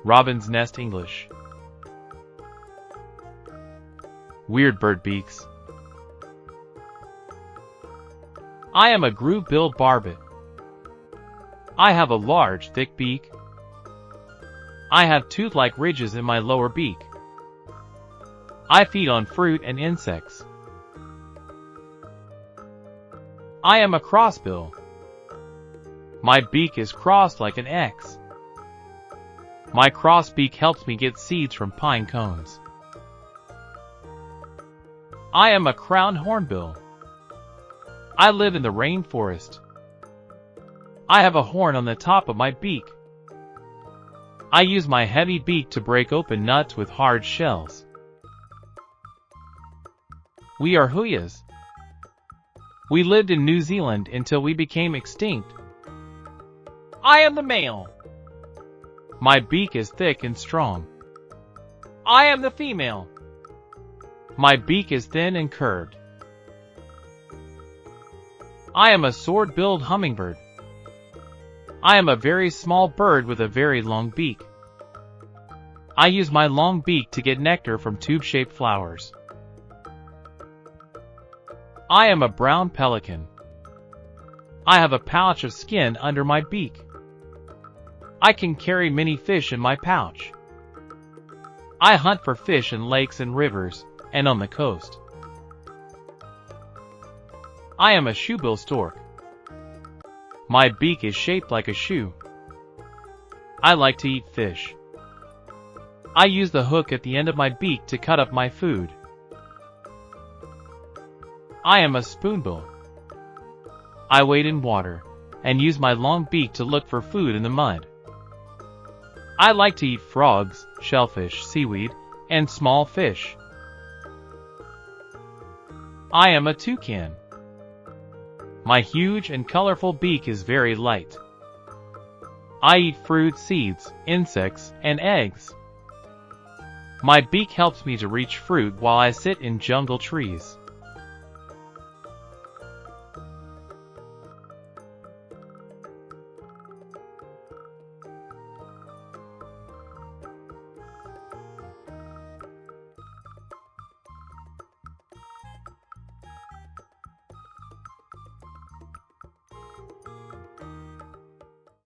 Robin's Nest English. Weird bird beaks. I am a groove-billed barbet. I have a large, thick beak. I have tooth-like ridges in my lower beak. I feed on fruit and insects. I am a crossbill. My beak is crossed like an X. My cross beak helps me get seeds from pine cones. I am a crowned hornbill. I live in the rainforest. I have a horn on the top of my beak. I use my heavy beak to break open nuts with hard shells. We are Hoyas. We lived in New Zealand until we became extinct. I am the male. My beak is thick and strong. I am the female. My beak is thin and curved. I am a sword-billed hummingbird. I am a very small bird with a very long beak. I use my long beak to get nectar from tube-shaped flowers. I am a brown pelican. I have a pouch of skin under my beak. I can carry many fish in my pouch. I hunt for fish in lakes and rivers, and on the coast. I am a shoebill stork. My beak is shaped like a shoe. I like to eat fish. I use the hook at the end of my beak to cut up my food. I am a spoonbill. I wade in water, and use my long beak to look for food in the mud. I like to eat frogs, shellfish, seaweed, and small fish. I am a toucan. My huge and colorful beak is very light. I eat fruit, seeds, insects, and eggs. My beak helps me to reach fruit while I sit in jungle trees.